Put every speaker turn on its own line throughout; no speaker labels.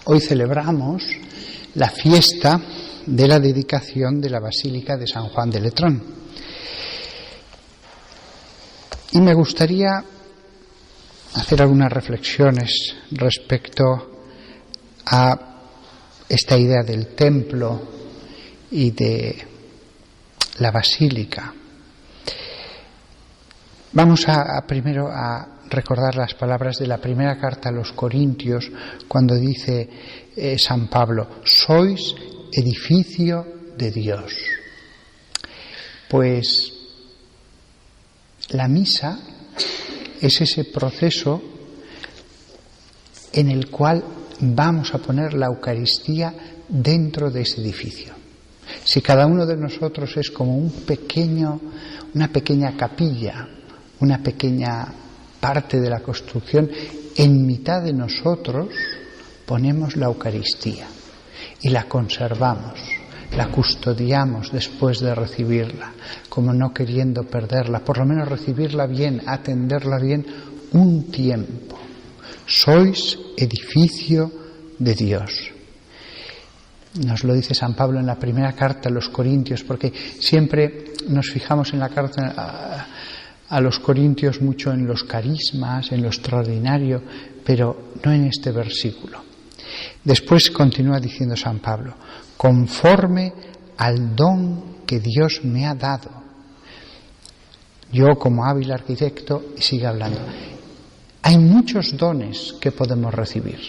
Hoy celebramos la fiesta de la dedicación de la Basílica de San Juan de Letrán. Y me gustaría hacer algunas reflexiones respecto a esta idea del templo y de la basílica. Vamos primero a recordar las palabras de la primera carta a los Corintios, cuando dice San Pablo: sois edificio de Dios. Pues la misa es ese proceso en el cual vamos a poner la Eucaristía dentro de ese edificio. Si cada uno de nosotros es como una pequeña capilla, una pequeña parte de la construcción, en mitad de nosotros ponemos la Eucaristía y la conservamos, la custodiamos después de recibirla, como no queriendo perderla, por lo menos recibirla bien, atenderla bien un tiempo. Sois edificio de Dios. Nos lo dice San Pablo en la primera carta a los Corintios, porque siempre nos fijamos en la carta a los Corintios mucho en los carismas, en lo extraordinario, pero no en este versículo. Después continúa diciendo San Pablo: conforme al don que Dios me ha dado. Yo, como hábil arquitecto, sigue hablando. Hay muchos dones que podemos recibir,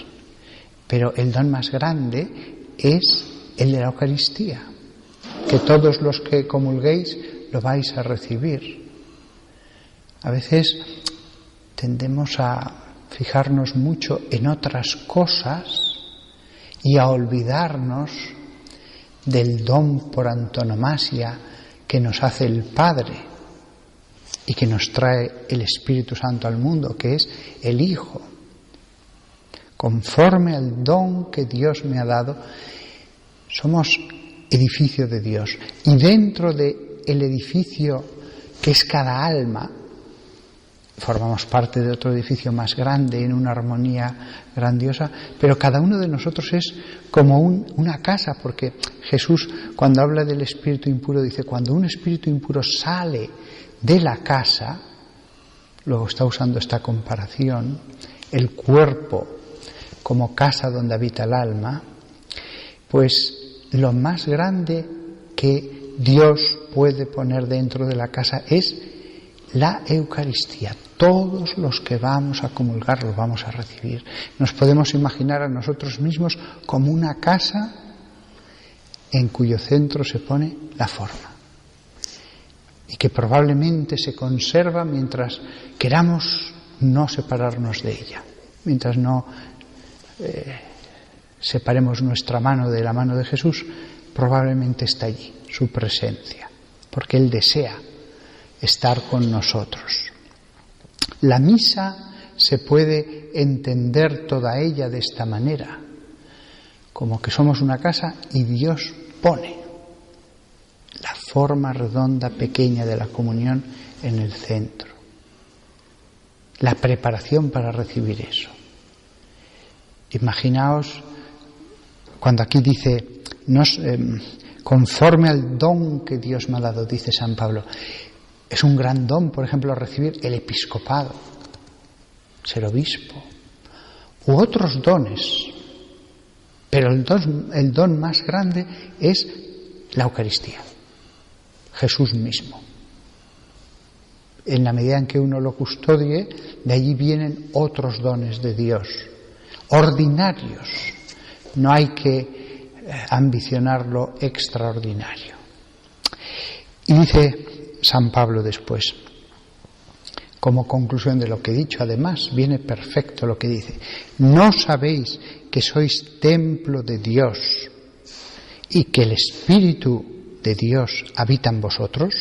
pero el don más grande es el de la Eucaristía, que todos los que comulguéis lo vais a recibir. A veces tendemos a fijarnos mucho en otras cosas y a olvidarnos del don por antonomasia que nos hace el Padre y que nos trae el Espíritu Santo al mundo, que es el Hijo. Conforme al don que Dios me ha dado, somos edificio de Dios. Y dentro del edificio que es cada alma, formamos parte de otro edificio más grande, en una armonía grandiosa, pero cada uno de nosotros es como una casa, porque Jesús, cuando habla del espíritu impuro, dice: cuando un espíritu impuro sale de la casa, luego está usando esta comparación, el cuerpo como casa donde habita el alma, pues lo más grande que Dios puede poner dentro de la casa es la Eucaristía. Todos los que vamos a comulgar lo vamos a recibir. Nos podemos imaginar a nosotros mismos como una casa en cuyo centro se pone la forma y que probablemente se conserva mientras queramos no separarnos de ella, mientras no separemos nuestra mano de la mano de Jesús. Probablemente está allí su presencia, porque Él desea estar con nosotros. La misa se puede entender toda ella de esta manera, como que somos una casa y Dios pone la forma redonda pequeña de la comunión en el centro. La preparación para recibir eso. Imaginaos cuando aquí dice conforme al don que Dios me ha dado, dice San Pablo. Es un gran don, por ejemplo, recibir el episcopado, ser obispo, u otros dones. Pero el don más grande es la Eucaristía, Jesús mismo. En la medida en que uno lo custodie, de allí vienen otros dones de Dios, ordinarios. No hay que ambicionar lo extraordinario. Y dice San Pablo después, como conclusión de lo que he dicho, además viene perfecto lo que dice: ¿no sabéis que sois templo de Dios y que el Espíritu de Dios habita en vosotros?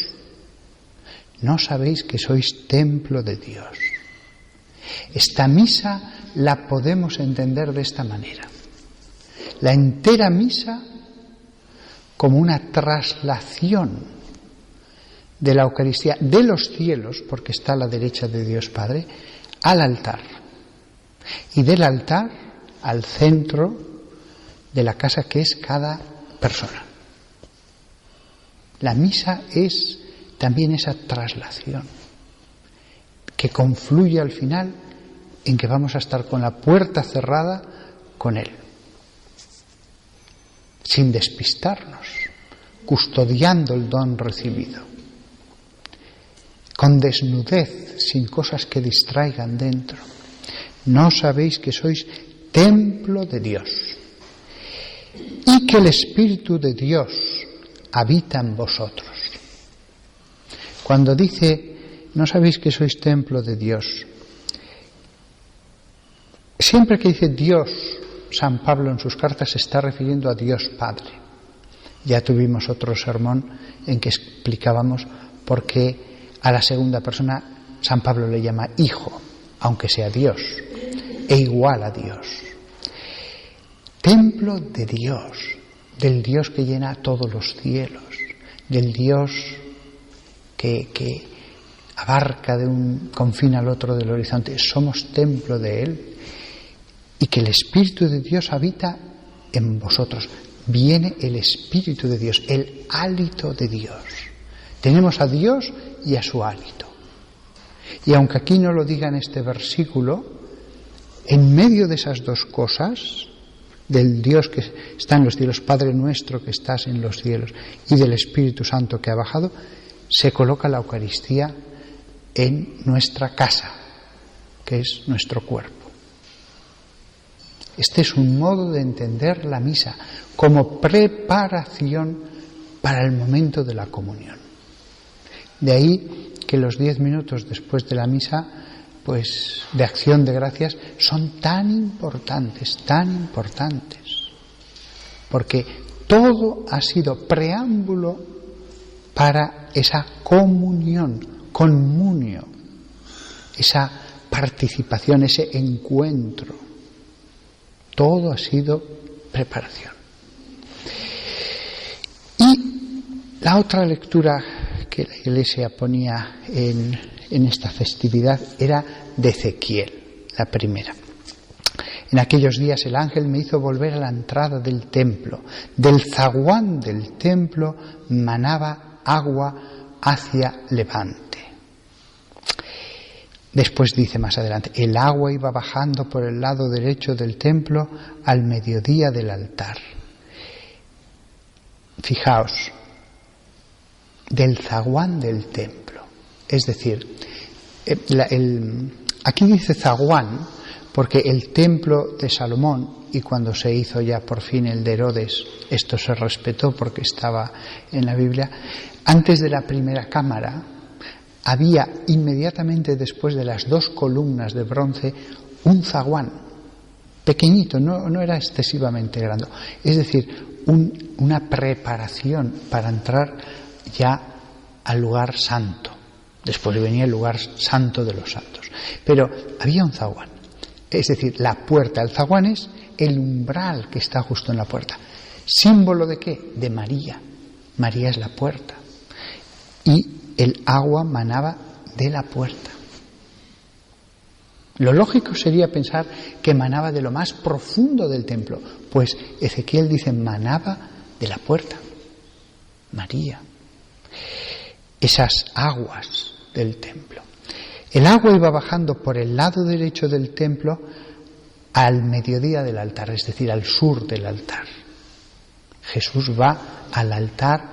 ¿No sabéis que sois templo de Dios? Esta misa la podemos entender de esta manera. La entera misa como una traslación de la Eucaristía de los cielos, porque está a la derecha de Dios Padre, al altar. Y del altar al centro de la casa que es cada persona. La misa es también esa traslación que confluye al final en que vamos a estar con la puerta cerrada con Él, sin despistarnos, custodiando el don recibido, con desnudez, sin cosas que distraigan dentro. ¿No sabéis que sois templo de Dios y que el Espíritu de Dios habita en vosotros? Cuando dice, ¿no sabéis que sois templo de Dios? Siempre que dice Dios, San Pablo en sus cartas se está refiriendo a Dios Padre. Ya tuvimos otro sermón en que explicábamos por qué a la segunda persona San Pablo le llama Hijo, aunque sea Dios, e igual a Dios. Templo de Dios, del Dios que llena todos los cielos, del Dios que abarca de un confín al otro del horizonte. Somos templo de Él. Y que el Espíritu de Dios habita en vosotros. Viene el Espíritu de Dios, el hálito de Dios. Tenemos a Dios y a su hálito. Y aunque aquí no lo diga en este versículo, en medio de esas dos cosas, del Dios que está en los cielos, Padre nuestro que estás en los cielos, y del Espíritu Santo que ha bajado, se coloca la Eucaristía en nuestra casa, que es nuestro cuerpo. Este es un modo de entender la misa como preparación para el momento de la comunión. De ahí que los 10 minutos después de la misa, pues de acción de gracias, son tan importantes, porque todo ha sido preámbulo para esa comunión, comunio, esa participación, ese encuentro. Todo ha sido preparación. Y la otra lectura que la Iglesia ponía en esta festividad era de Ezequiel, la primera. En aquellos días el ángel me hizo volver a la entrada del templo. Del zaguán del templo manaba agua hacia levante. Después dice más adelante, el agua iba bajando por el lado derecho del templo al mediodía del altar. Fijaos, del zaguán del templo. Es decir, aquí dice zaguán porque el templo de Salomón, y cuando se hizo ya por fin el de Herodes, esto se respetó porque estaba en la Biblia, antes de la primera cámara, había inmediatamente después de las 2 columnas de bronce un zaguán, pequeñito, no era excesivamente grande, es decir, una preparación para entrar ya al lugar santo. Después venía el lugar santo de los santos. Pero había un zaguán, es decir, la puerta. El zaguán es el umbral que está justo en la puerta. ¿Símbolo de qué? De María. María es la puerta. Y el agua manaba de la puerta. Lo lógico sería pensar que manaba de lo más profundo del templo, pues Ezequiel dice manaba de la puerta. María. Esas aguas del templo. El agua iba bajando por el lado derecho del templo al mediodía del altar, es decir, al sur del altar. Jesús va al altar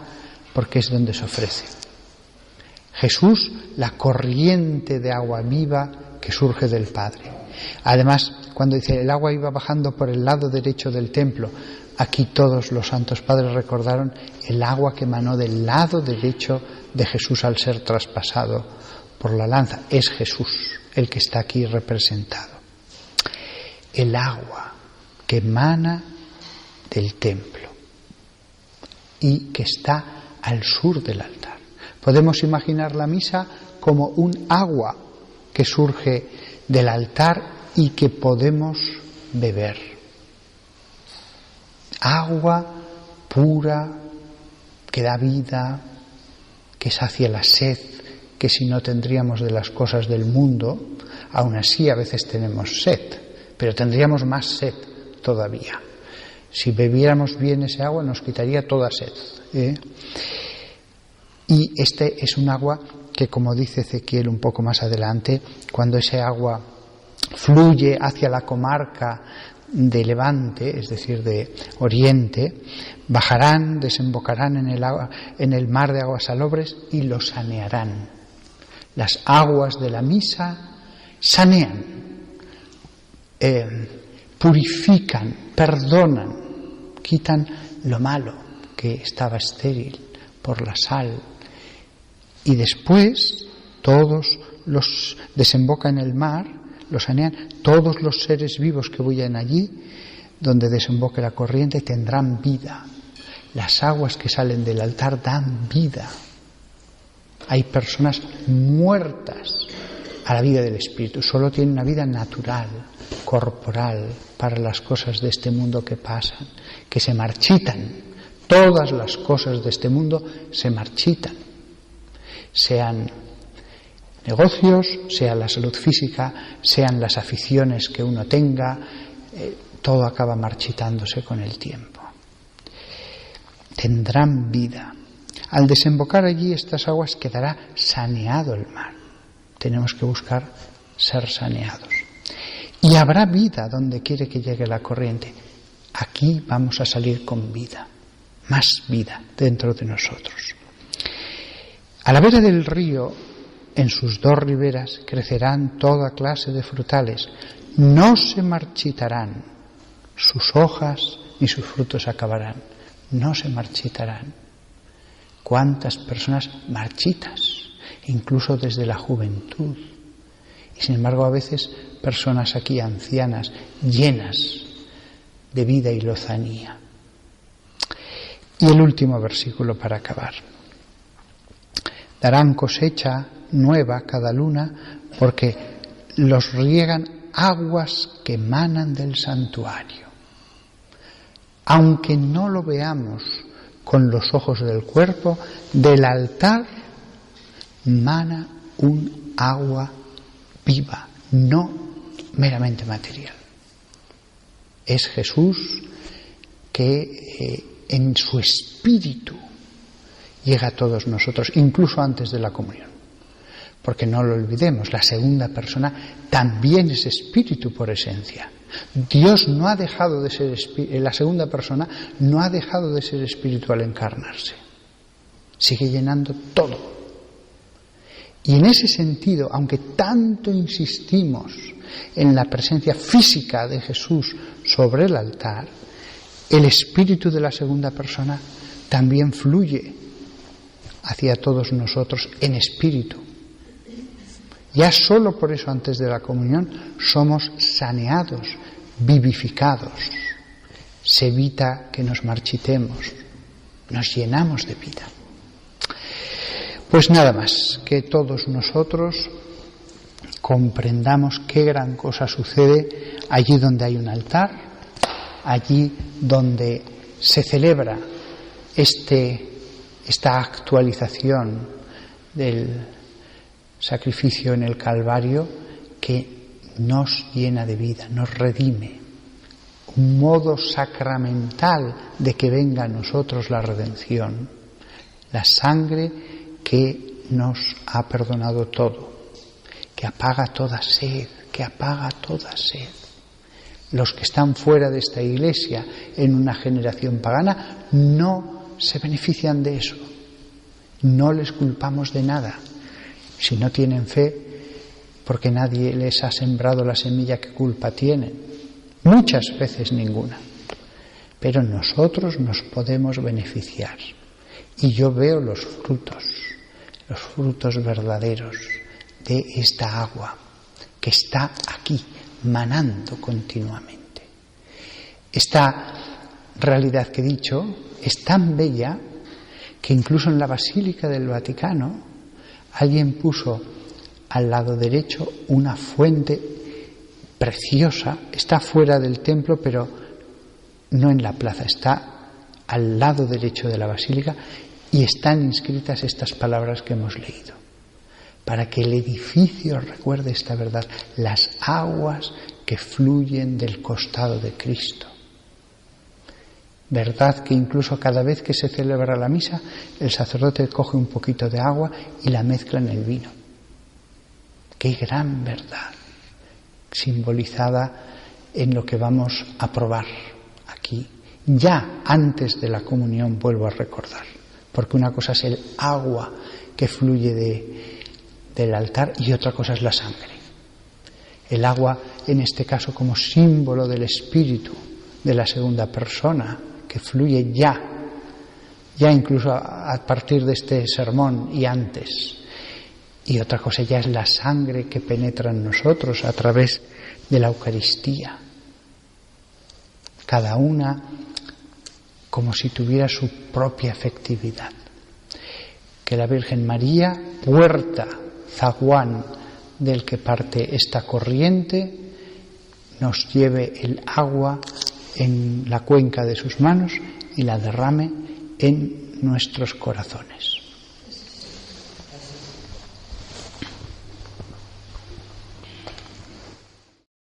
porque es donde se ofrece. Jesús, la corriente de agua viva que surge del Padre. Además, cuando dice el agua iba bajando por el lado derecho del templo, aquí todos los santos padres recordaron el agua que emanó del lado derecho de Jesús al ser traspasado por la lanza. Es Jesús el que está aquí representado. El agua que emana del templo y que está al sur del altar. Podemos imaginar la misa como un agua que surge del altar y que podemos beber. Agua pura, que da vida, que sacia la sed, que si no tendríamos de las cosas del mundo, aún así a veces tenemos sed, pero tendríamos más sed todavía. Si bebiéramos bien ese agua nos quitaría toda sed. Y este es un agua que, como dice Ezequiel un poco más adelante, cuando ese agua fluye hacia la comarca de Levante, es decir, de Oriente, bajarán, desembocarán en el mar de aguas salobres y lo sanearán. Las aguas de la misa sanean, purifican, perdonan, quitan lo malo que estaba estéril por la sal, y después todos los desembocan en el mar, los sanean, todos los seres vivos que vayan allí, donde desemboque la corriente, tendrán vida. Las aguas que salen del altar dan vida. Hay personas muertas a la vida del Espíritu, solo tienen una vida natural, corporal, para las cosas de este mundo que pasan, que se marchitan. Todas las cosas de este mundo se marchitan, sean negocios, sea la salud física, sean las aficiones que uno tenga, todo acaba marchitándose con el tiempo. Tendrán vida. Al desembocar allí estas aguas quedará saneado el mar. Tenemos que buscar ser saneados. Y habrá vida donde quiere que llegue la corriente. Aquí vamos a salir con vida, más vida dentro de nosotros. A la vera del río, en sus dos riberas, crecerán toda clase de frutales. No se marchitarán, sus hojas ni sus frutos acabarán. No se marchitarán. ¿Cuántas personas marchitas, incluso desde la juventud? Y sin embargo a veces personas aquí ancianas, llenas de vida y lozanía. Y el último versículo para acabar. Darán cosecha nueva cada luna, porque los riegan aguas que emanan del santuario. Aunque no lo veamos con los ojos del cuerpo, del altar mana un agua viva, no meramente material. Es Jesús que en su espíritu llega a todos nosotros, incluso antes de la comunión. Porque no lo olvidemos, la segunda persona también es espíritu por esencia. Dios no ha dejado de ser espíritu, la segunda persona no ha dejado de ser espíritu al encarnarse. Sigue llenando todo. Y en ese sentido, aunque tanto insistimos en la presencia física de Jesús sobre el altar, el espíritu de la segunda persona también fluye hacia todos nosotros en espíritu. Ya solo por eso antes de la comunión somos saneados, vivificados. Se evita que nos marchitemos, nos llenamos de vida. Pues nada más, que todos nosotros comprendamos qué gran cosa sucede allí donde hay un altar, allí donde se celebra esta actualización del sacrificio en el Calvario, que nos llena de vida, nos redime. Un modo sacramental de que venga a nosotros la redención, la sangre que nos ha perdonado todo, que apaga toda sed, que apaga toda sed. Los que están fuera de esta iglesia en una generación pagana no se benefician de eso. No les culpamos de nada. Si no tienen fe, porque nadie les ha sembrado la semilla, ¿qué culpa tienen? Muchas veces ninguna. Pero nosotros nos podemos beneficiar. Y yo veo los frutos verdaderos de esta agua que está aquí, manando continuamente. Esta realidad que he dicho es tan bella que incluso en la Basílica del Vaticano alguien puso al lado derecho una fuente preciosa, está fuera del templo, pero no en la plaza, está al lado derecho de la basílica, y están inscritas estas palabras que hemos leído, para que el edificio recuerde esta verdad: las aguas que fluyen del costado de Cristo. Verdad que incluso cada vez que se celebra la misa, el sacerdote coge un poquito de agua y la mezcla en el vino. ¡Qué gran verdad! Simbolizada en lo que vamos a probar aquí. Ya antes de la comunión, vuelvo a recordar, porque una cosa es el agua que fluye del altar y otra cosa es la sangre. El agua, en este caso, como símbolo del Espíritu de la segunda persona, que fluye ya incluso a partir de este sermón y antes. Y otra cosa ya es la sangre que penetra en nosotros a través de la Eucaristía. Cada una como si tuviera su propia efectividad. Que la Virgen María, puerta, zaguán del que parte esta corriente, nos lleve el agua en la cuenca de sus manos y la derrame en nuestros corazones.